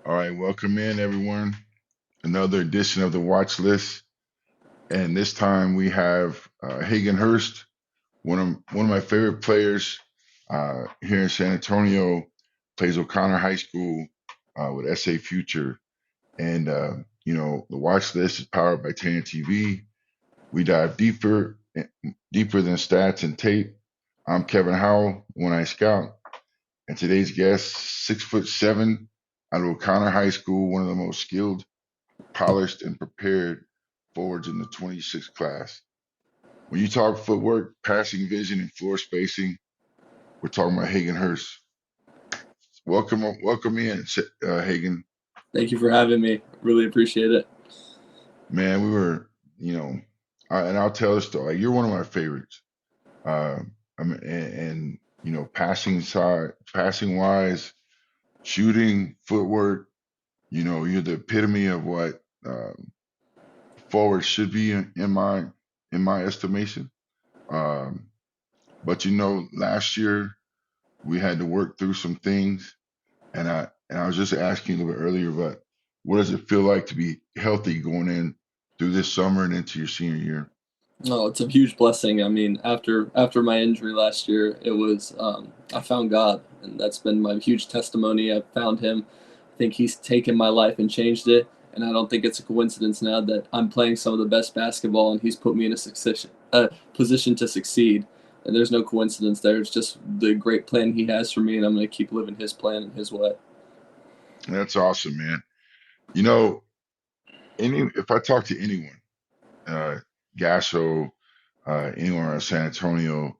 All right, welcome in everyone. Another edition of the Watch List, and this time we have Hagen Hurst, one of my favorite players here in San Antonio. Plays O'Connor High School with SA Future, and the Watch List is powered by Tana TV. We dive deeper than stats and tape. I'm Kevin Howell, One Eye Scout, and today's guest, 6'7", out of O'Connor High School, one of the most skilled, polished, and prepared forwards in the 26 class. When you talk footwork, passing vision, and floor spacing, we're talking about Hagen Hurst. Welcome in, Hagen. Thank you for having me. Really appreciate it. Man, we were, and I'll tell this story. Like, you're one of my favorites. Uh, passing side, passing wise, shooting, footwork. You're the epitome of what forward should be in my estimation. Um, but last year we had to work through some things, and I was just asking a little bit earlier, but what does it feel like to be healthy going in through this summer and into your senior year? Oh, it's a huge blessing. I mean, after my injury last year, it was I found God, and that's been my huge testimony. I found Him. I think He's taken my life and changed it, and I don't think it's a coincidence now that I'm playing some of the best basketball, and He's put me in a position to succeed. And there's no coincidence there. It's just the great plan He has for me, and I'm going to keep living His plan in His way. That's awesome, man. You know, if I talk to anyone, uh, Gasso, anyone around San Antonio,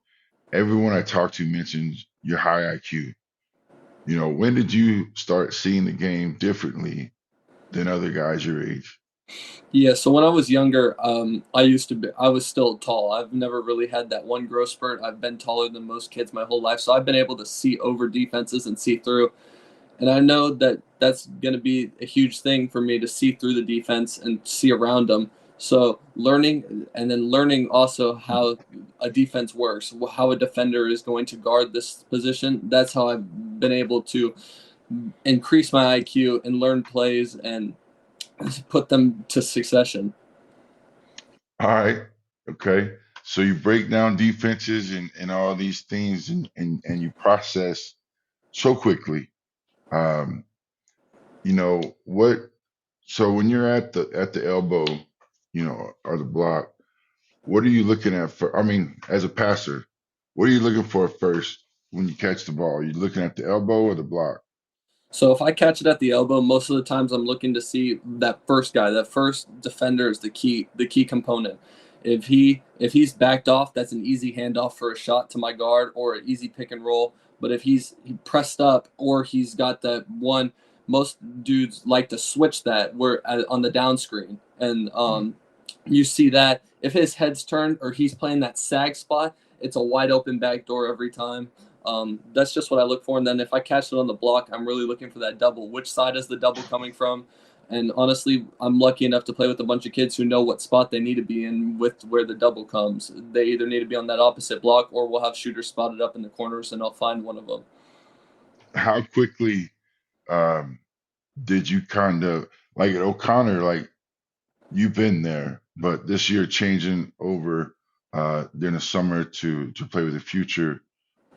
everyone I talk to mentions your high IQ. When did you start seeing the game differently than other guys your age? Yeah, so when I was younger, I was still tall. I've never really had that one growth spurt. I've been taller than most kids my whole life, so I've been able to see over defenses and see through. And I know that that's going to be a huge thing for me to see through the defense and see around them. So learning also how a defense works, how a defender is going to guard this position. That's how I've been able to increase my IQ and learn plays and put them to succession. All right. Okay. So you break down defenses and all these things and you process so quickly. Um, what so when you're at the elbow, or the block, what are you looking at for? I mean, as a passer, what are you looking for first when you catch the ball? Are you looking at the elbow or the block? So if I catch it at the elbow, most of the times I'm looking to see that first guy, that first defender is the key component. If he's backed off, that's an easy handoff for a shot to my guard or an easy pick and roll. But if he pressed up or he's got that one, most dudes like to switch that where on the down screen, and Mm. you see that if his head's turned or he's playing that sag spot, it's a wide open back door every time. That's just what I look for. And then if I catch it on the block, I'm really looking for that double. Which side is the double coming from? And honestly, I'm lucky enough to play with a bunch of kids who know what spot they need to be in with where the double comes. They either need to be on that opposite block or we'll have shooters spotted up in the corners and I'll find one of them. How quickly um, did you kind of like at O'Connor? Like, you've been there, but this year changing over during the summer to play with the future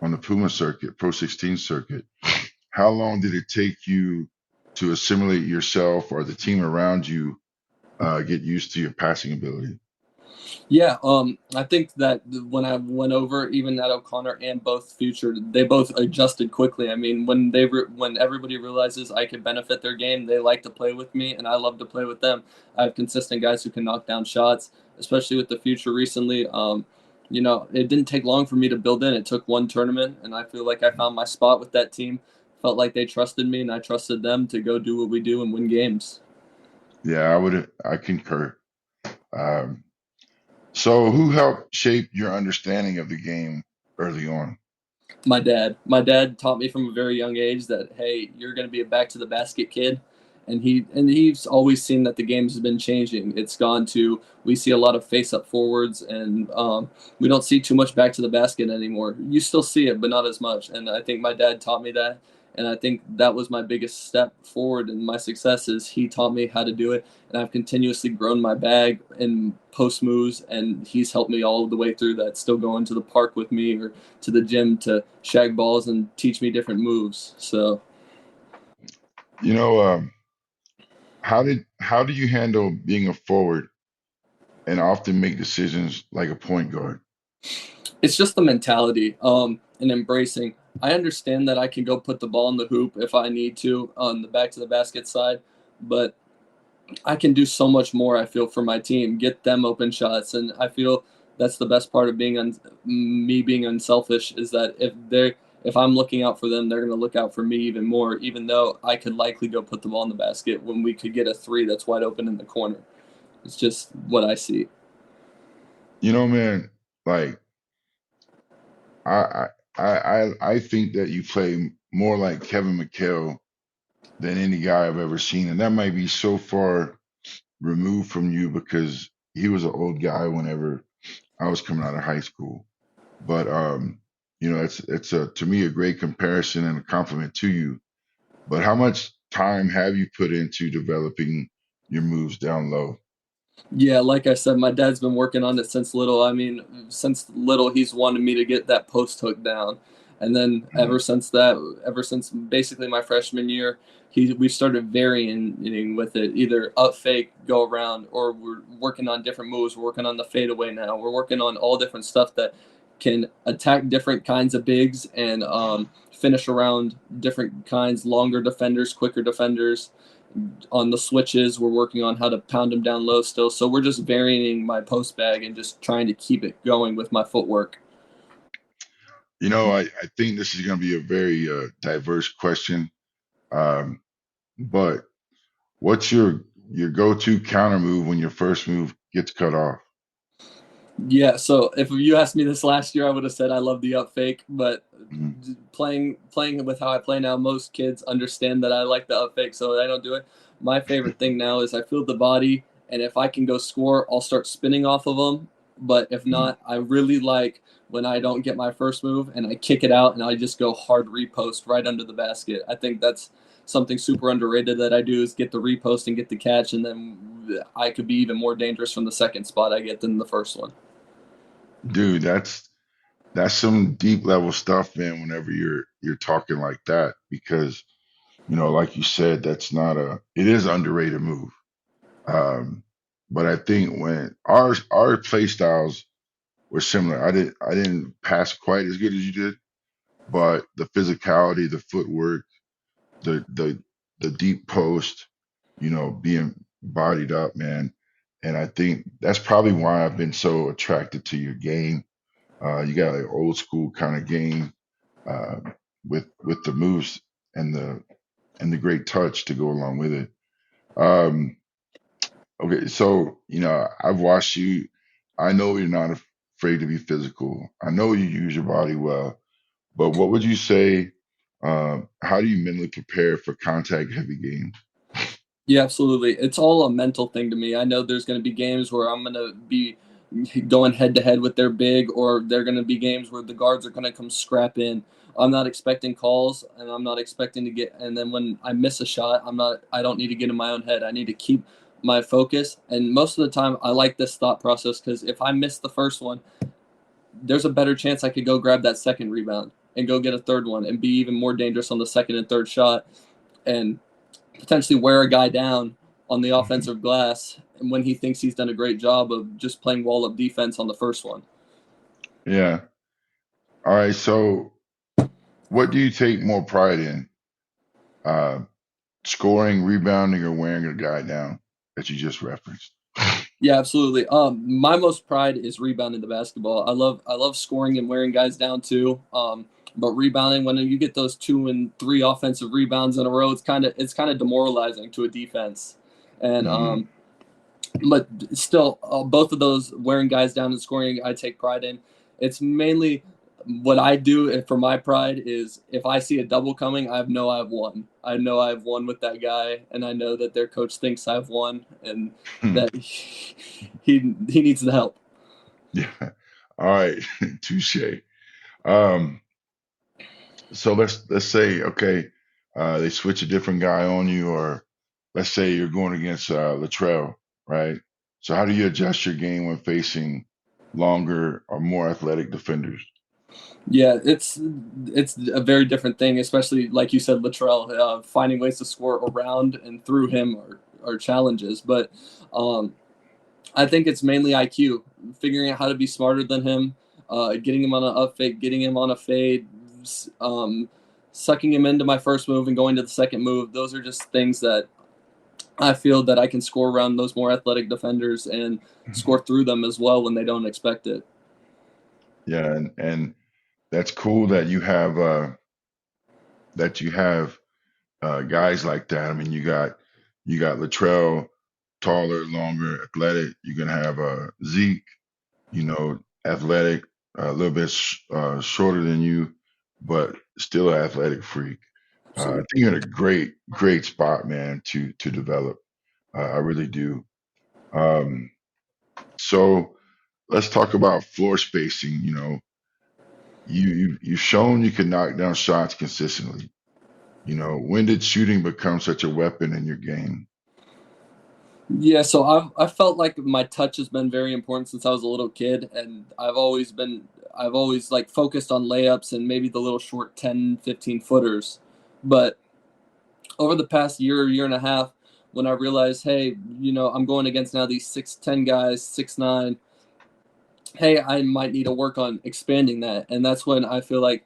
on the Puma circuit, Pro 16 circuit. How long did it take you to assimilate yourself or the team around you get used to your passing ability? Yeah, I think that when I went over, even at O'Connor and both Future, they both adjusted quickly. I mean, when everybody realizes I can benefit their game, they like to play with me, and I love to play with them. I have consistent guys who can knock down shots, especially with the Future recently. It didn't take long for me to build in. It took one tournament, and I feel like I found my spot with that team. Felt like they trusted me, and I trusted them to go do what we do and win games. Yeah, I concur. Um, so who helped shape your understanding of the game early on? My dad taught me from a very young age that hey, you're going to be a back to the basket kid, and he's always seen that the game has been changing. It's gone to we see a lot of face up forwards, and we don't see too much back to the basket anymore. You still see it, but not as much. And I think my dad taught me that, And I think that was my biggest step forward in my success is he taught me how to do it. And I've continuously grown my bag in post moves, and he's helped me all the way through that. Still going to the park with me or to the gym to shag balls and teach me different moves. So You know, how do you handle being a forward and often make decisions like a point guard? it's just the mentality and embracing. I understand that I can go put the ball in the hoop if I need to on the back to the basket side, but I can do so much more. I feel for my team, get them open shots, and I feel that's the best part of me being unselfish is that if I'm looking out for them, they're going to look out for me even more. Even though I could likely go put the ball in the basket when we could get a three that's wide open in the corner. It's just what I see. You know, man, like I I think that you play more like Kevin McHale than any guy I've ever seen, and that might be so far removed from you because he was an old guy whenever I was coming out of high school. But you know, it's a to me a great comparison and a compliment to you. But how much time have you put into developing your moves down low? Yeah, like I said, my dad's been working on it since little. I mean, since little, he's wanted me to get that post hook down, and then Mhm. ever since basically my freshman year, we started varying with it, either up fake, go around, or we're working on different moves. We're working on the fadeaway now. We're working on all different stuff that can attack different kinds of bigs and finish around different kinds, longer defenders, quicker defenders on the switches. We're working on how to pound them down low still. So we're just varying my post bag and just trying to keep it going with my footwork. You know, I think this is going to be a very diverse question. Um, but what's your go-to counter move when your first move gets cut off? Yeah, so if you asked me this last year, I would have said I love the up fake, but Mhm. playing with how I play now, most kids understand that I like the up fake, so I don't do it. My favorite thing now is I feel the body, and if I can go score, I'll start spinning off of them. But if Mhm. not, I really like when I don't get my first move and I kick it out and I just go hard repost right under the basket. I think that's something super underrated that I do is get the repost and get the catch, and then I could be even more dangerous from the second spot I get than the first one. Dude, that's some deep level stuff, man, whenever you're talking like that, because you know, like you said, that's not a it is an underrated move. Um, but I think when our play styles were similar, I didn't pass quite as good as you did, but the physicality, the footwork, the the deep post, you know, being bodied up, man. And I think that's probably why I've been so attracted to your game. You got an old school kind of game uh, with the moves and the great touch to go along with it. Um, okay, so you know I've watched you. I know you're not afraid to be physical. I know you use your body well. But what would you say? How do you mentally prepare for contact heavy games? Yeah, absolutely. It's all a mental thing to me. I know there's going to be games where I'm going to be going head to head with their big, or they're going to be games where the guards are going to come scrap in. I'm not expecting calls, and I'm not expecting to get. And then when I miss a shot, I'm not. I don't need to get in my own head. I need to keep my focus. And most of the time, I like this thought process because if I miss the first one, there's a better chance I could go grab that second rebound and go get a third one and be even more dangerous on the second and third shot. And potentially wear a guy down on the Mhm. offensive glass when he thinks he's done a great job of just playing wall up defense on the first one. Yeah. All right. So, what do you take more pride in? Uh, Scoring, rebounding, or wearing a guy down that you just referenced? Yeah, absolutely. My most pride is rebounding the basketball. I love scoring and wearing guys down too. But rebounding when you get those 2 and 3 offensive rebounds in a row, it's kind of demoralizing to a defense. And Hmm. but still, both of those wearing guys down and scoring, I take pride in. It's mainly what I do for my pride is if I see a double coming, I know I've won. I know I've won with that guy, and I know that their coach thinks I've won, and that he needs the help. Yeah. All right. Touche. Um, so let's say, okay. they switch a different guy on you, or let's say you're going against Latrell, right? So how do you adjust your game when facing longer or more athletic defenders? Yeah, it's a very different thing, especially like you said, Latrell. Finding ways to score around and through him are challenges, but um, I think it's mainly IQ, figuring out how to be smarter than him, getting him on an up fake, getting him on a fade, um, sucking him into my first move and going to the second move. Those are just things that I feel that I can score around those more athletic defenders and score through them as well when they don't expect it. Yeah, and that's cool that you have guys like that. I mean, you got Latrell, taller, longer, athletic. You're gonna have Zeke, athletic, a little bit shorter than you, but still an athletic freak. I Absolutely. think you're in a great spot, man, to develop. I really do. Um, so let's talk about floor spacing. You've shown you can knock down shots consistently. When did shooting become such a weapon in your game? Yeah, so I felt like my touch has been very important since I was a little kid, and I've always like focused on layups and maybe the little short 10, 15 footers. But over the past year and a half, when I realized, hey, I'm going against now these 6'10" guys, 6'9", hey, I might need to work on expanding that. And that's when I feel like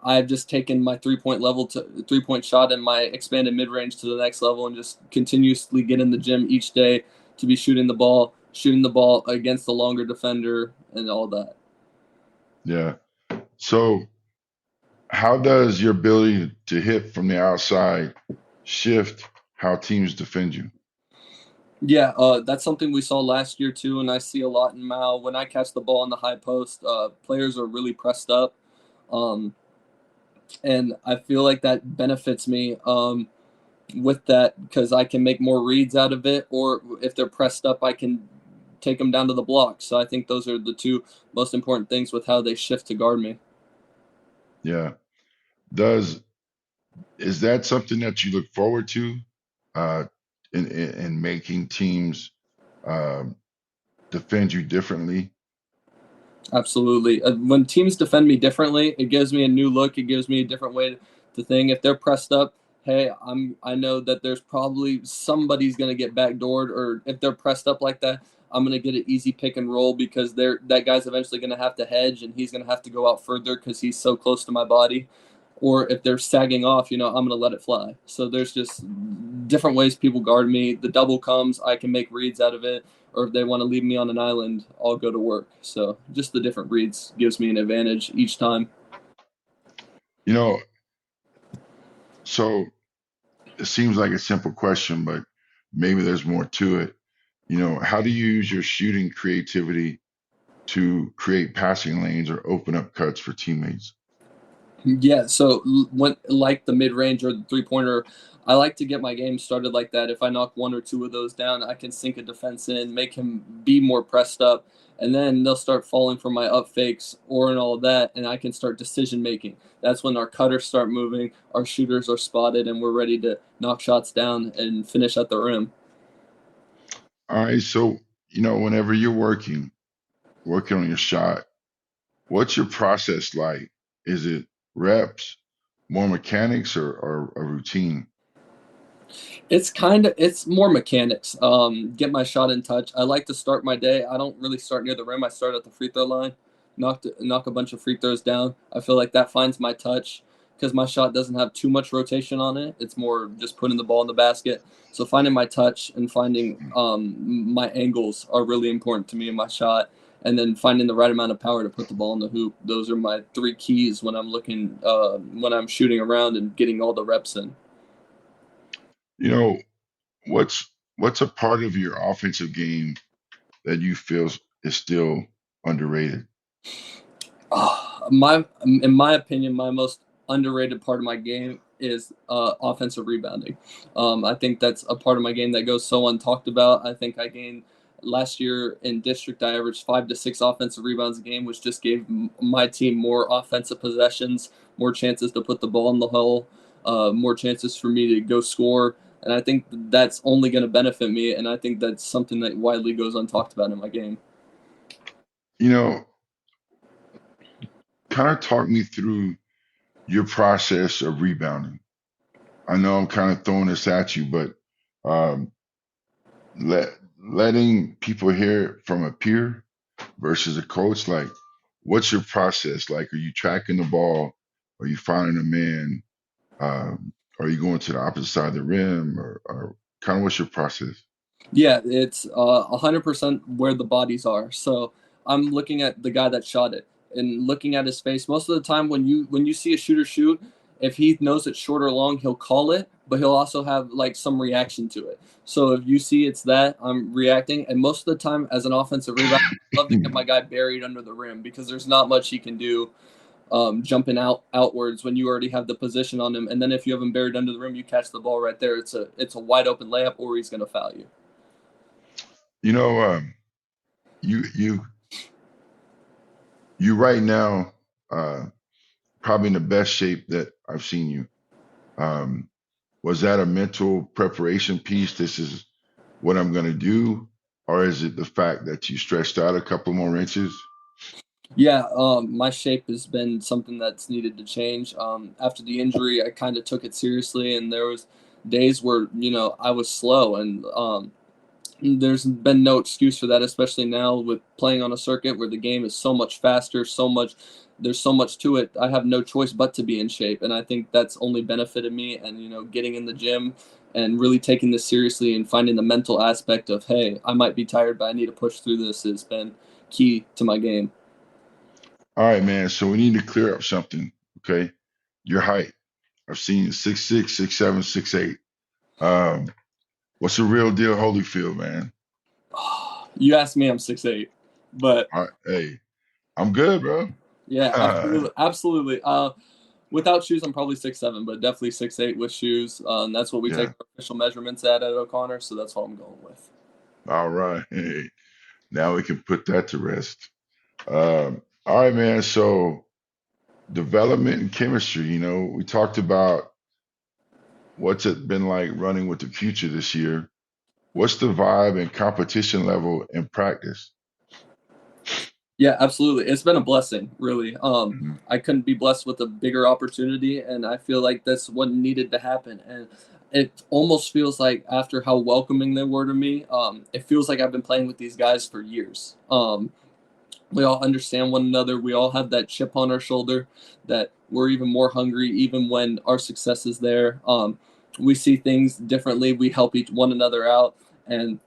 I've just taken my 3-point shot and my expanded mid range to the next level and just continuously get in the gym each day to be shooting the ball against the longer defender and all that. Yeah. So how does your ability to hit from the outside shift how teams defend you? Yeah, that's something we saw last year too, and I see a lot in Mao. When I catch the ball on the high post, players are really pressed up, um, and I feel like that benefits me with that because I can make more reads out of it, or if they're pressed up, I can take them down to the block. So I think those are the two most important things with how they shift to guard me. Yeah. Does is that something that you look forward to uh, in making teams um, defend you differently? Absolutely. When teams defend me differently, it gives me a new look. It gives me a different way to think. If they're pressed up, hey, I know that there's probably somebody's gonna get backdoored, or if they're pressed up like that, I'm gonna get an easy pick and roll because that guy's eventually gonna have to hedge and he's gonna have to go out further because he's so close to my body. Or if they're sagging off, I'm gonna let it fly. So there's just different ways people guard me. The double comes, I can make reads out of it, or if they want to leave me on an island, I'll go to work. So just the different reads gives me an advantage each time. You know, so it seems like a simple question, but maybe there's more to it. How do you use your shooting creativity to create passing lanes or open up cuts for teammates? Yeah, so when like the mid range or the 3-pointer, I like to get my game started like that. If I knock one or two of those down, I can sink a defense in, make him be more pressed up, and then they'll start falling for my up fakes or and all of that, and I can start decision making. That's when our cutters start moving, our shooters are spotted, and we're ready to knock shots down and finish at the rim. All right, so whenever you're working on your shot, what's your process like? Is it reps, more mechanics, or a routine? It's more mechanics. Get my shot in touch. I like to start my day. I don't really start near the rim. I start at the free throw line, knock a bunch of free throws down. I feel like that finds my touch because my shot doesn't have too much rotation on it. It's more just putting the ball in the basket. So finding my touch and finding my angles are really important to me in my shot. And then finding the right amount of power to put the ball in the hoop. Those are my three keys when when I'm shooting around and getting all the reps in. You know, what's a part of your offensive game that you feel is still underrated? In my opinion, my most underrated part of my game is offensive rebounding. I think that's a part of my game that goes so untalked about. I think I gained last year in district. I averaged 5 to 6 offensive rebounds a game, which just gave my team more offensive possessions, more chances to put the ball in the hole. more chances for me to go score. And I think that's only going to benefit me. And I think that's something that widely goes untalked about in my game. You know, kind of talk me through your process of rebounding. I know I'm kind of throwing this at you, but um, let letting people hear it from a peer versus a coach, like, what's your process? Like, are you tracking the ball? Are you finding a man? Are you going to the opposite side of the rim, or kind of what's your process? Yeah, it's 100% where the bodies are. So I'm looking at the guy that shot it and looking at his face. Most of the time, when you see a shooter shoot, if he knows it's short or long, he'll call it, but he'll also have like some reaction to it. So if you see it's that, I'm reacting. And most of the time, as an offensive rebound, I love to get my guy buried under the rim because there's not much he can do jumping outwards when you already have the position on him. And then if you have him buried under the rim, you catch the ball right there. It's a wide open layup, or he's gonna foul you. You know, you you you right now probably in the best shape that I've seen you. Um, was that a mental preparation piece? This is what I'm going to do, or is it the fact that you stretched out a couple more inches? Yeah, my shape has been something that's needed to change. After the injury, I kind of took it seriously, and there was days where I was slow, and there's been no excuse for that, especially now with playing on a circuit where the game is so much faster, there's so much to it. I have no choice but to be in shape, and I think that's only benefited me. And getting in the gym and really taking this seriously and finding the mental aspect of, hey, I might be tired, but I need to push through this has been key to my game. All right, man. So we need to clear up something. Okay, your height. I've seen 6'6", 6'7", 6'8". What's the real deal, Holyfield, man? You asked me, I'm 6'8", but All right, hey, I'm good, bro. yeah, absolutely, absolutely. Without shoes, I'm probably 6'7", but definitely 6'8" with shoes. That's what we take Yeah. our official measurements at O'Connor, so that's what I'm going with. All right. Hey, now we can put that to rest. All right, man. So development and chemistry. We talked about what's it been like running with the future this year. What's the vibe and competition level in practice? Yeah, absolutely. It's been a blessing, really. Mhm. I couldn't be blessed with a bigger opportunity, and I feel like that's what needed to happen. And it almost feels like after how welcoming they were to me, it feels like I've been playing with these guys for years. We all understand one another. We all have that chip on our shoulder that we're even more hungry, even when our success is there. We see things differently. We help one another out, and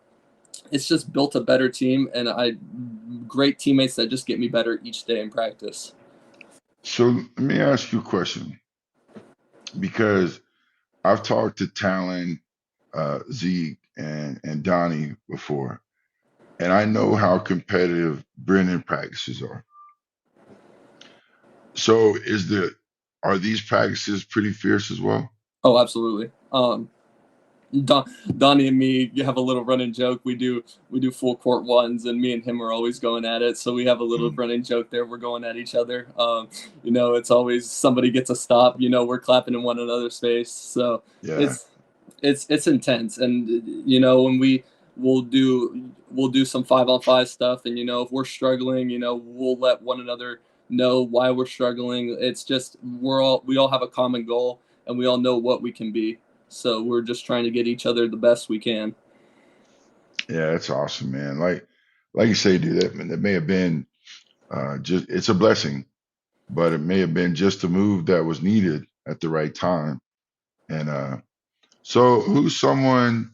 it's just built a better team. And great teammates that just get me better each day in practice. So let me ask you a question because I've talked to Talon, Zeke, and Donnie before, and I know how competitive Brennan practices are. So are these practices pretty fierce as well? Oh, absolutely. Donnie and me have a little running joke. We do full court ones, and me and him are always going at it. So we have a little Mm, running joke there. We're going at each other. It's always somebody gets a stop. We're clapping in one another's face. So yeah. it's intense. And when we'll do some 5-on-5 stuff, and if we're struggling, we'll let one another know why we're struggling. It's just we all have a common goal, and we all know what we can be. So we're just trying to get each other the best we can. Yeah, that's awesome, man. Like you say, dude, that may have been just it's a blessing, but it may have been just a move that was needed at the right time. And so who's someone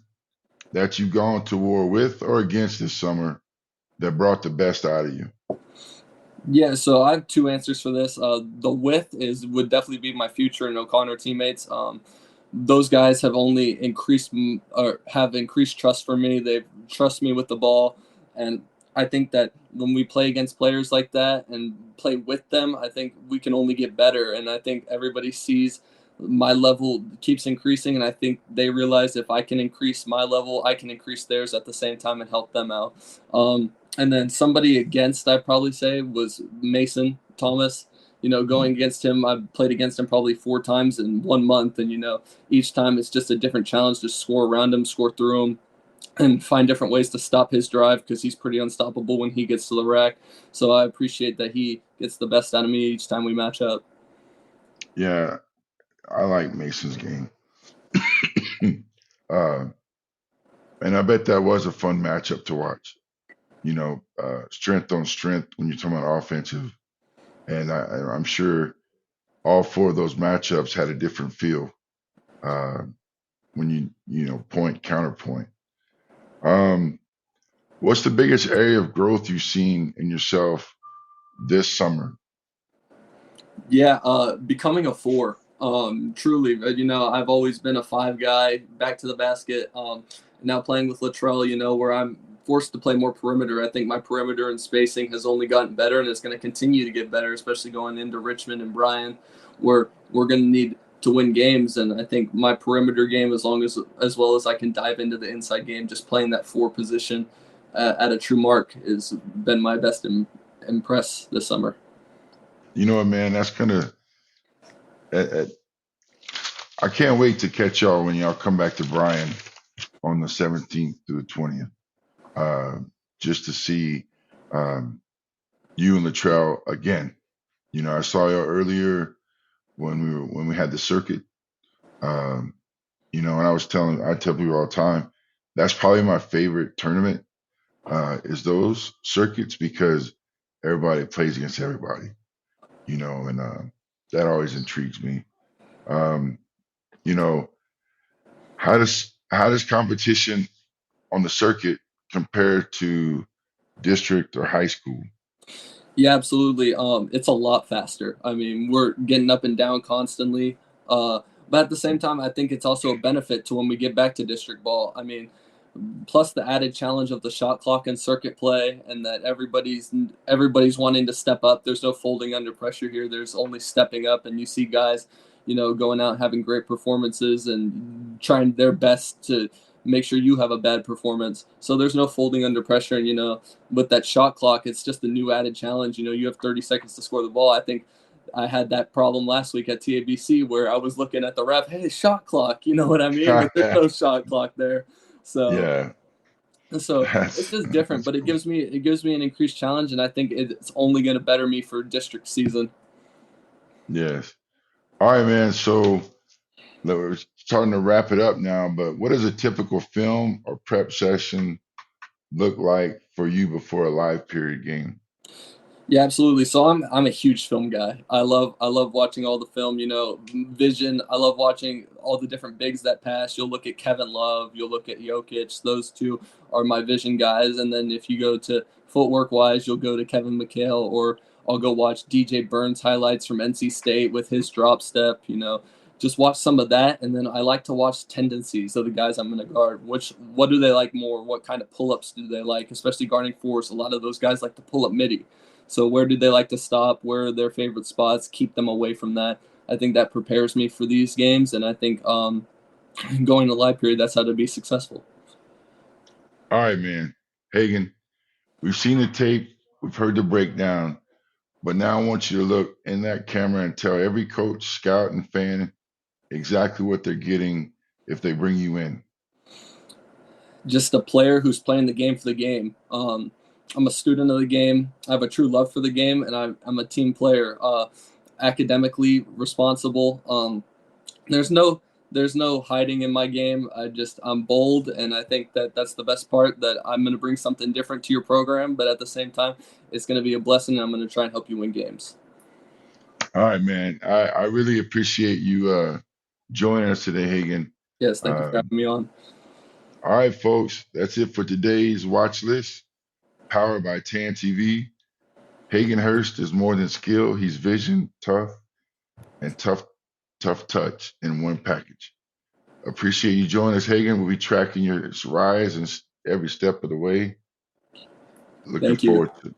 that you've gone to war with or against this summer that brought the best out of you? Yeah, so I have two answers for this. The width would definitely be my future and O'Connor teammates. Those guys have only have increased trust for me. They trust me with the ball, and I think that when we play against players like that and play with them, I think we can only get better. And I think everybody sees my level keeps increasing, and I think they realize if I can increase my level, I can increase theirs at the same time and help them out. And then somebody against, I'd probably say, was Mason Thomas. going against him, I've played against him probably 4 times in 1 month, and each time it's just a different challenge to score around him, score through him, and find different ways to stop his drive because he's pretty unstoppable when he gets to the rack. So I appreciate that he gets the best out of me each time we match up. Yeah, I like Mason's game. uh, and I bet that was a fun matchup to watch. Strength on strength when you're talking about offensive. And I'm sure all four of those matchups had a different feel uh, when point counterpoint. What's the biggest area of growth you've seen in yourself this summer? Yeah, becoming a four. Truly, I've always been a five guy, back to the basket. Now playing with Latrell, where I'm forced to play more perimeter. I think my perimeter and spacing has only gotten better, and it's going to continue to get better, especially going into Richmond and Bryan, where we're going to need to win games. And I think my perimeter game, as well as I can dive into the inside game, just playing that four position at a true mark, has been my best impress this summer. You know what, man? That's kind of. I can't wait to catch y'all when y'all come back to Bryan on the 17th through the 20th, uh, just to see um, you and Latrell again. I saw y'all earlier when we had the circuit. Um, and I tell people all the time, that's probably my favorite tournament is those circuits because everybody plays against everybody, and that always intrigues me. Um, you know, how does competition on the circuit compare to district or high school? Yeah, absolutely. It's a lot faster. I mean, we're getting up and down constantly. But at the same time, I think it's also a benefit to when we get back to district ball. I mean, plus the added challenge of the shot clock and circuit play, and that everybody's wanting to step up. There's no folding under pressure here. There's only stepping up, and you see guys, going out having great performances and trying their best to make sure you have a bad performance. So there's no folding under pressure, and with that shot clock, it's just a new added challenge. You have 30 seconds to score the ball. I think I had that problem last week at TABC where I was looking at the ref, hey, shot clock, you know what I mean? But there's no shot clock there. So Yeah, so it's that's just different, that's but it cool. gives me an increased challenge, and I think it's only going to better me for district season. Yes. All right, man. So we're starting to wrap it up now, but what does a typical film or prep session look like for you before a live period game? Yeah, absolutely. So I'm a huge film guy. I love watching all the film. Vision. I love watching all the different bigs that pass. You'll look at Kevin Love. You'll look at Jokic. Those two are my vision guys. And then if you go to footwork wise, you'll go to Kevin McHale, or I'll go watch DJ Burns highlights from NC State with his drop step. Just watch some of that, and then I like to watch tendencies of the guys I'm going to guard. What do they like more? What kind of pull ups do they like? Especially guarding fours, a lot of those guys like to pull up midi. So where do they like to stop? Where are their favorite spots? Keep them away from that. I think that prepares me for these games, and I think going to live period, that's how to be successful. All right, man. Hagen, we've seen the tape, we've heard the breakdown, but now I want you to look in that camera and tell every coach, scout, and fan exactly what they're getting if they bring you in. Just a player who's playing the game for the game. I'm a student of the game. I have a true love for the game, and I'm a team player. Academically responsible. There's no there's no hiding in my game. I'm bold, and I think that that's the best part. That I'm going to bring something different to your program, but at the same time, it's going to be a blessing. And I'm going to try and help you win games. All right, man. I really appreciate you joining us today, Hagen. Yes, thank you for Um, having me on. all right, folks. That's it for today's watch list, powered by Tan TV. Hagen Hurst is more than skill. He's vision, and tough touch in one package. Appreciate you joining us, Hagen. We'll be tracking your rise and every step of the way. Looking Thank you. forward to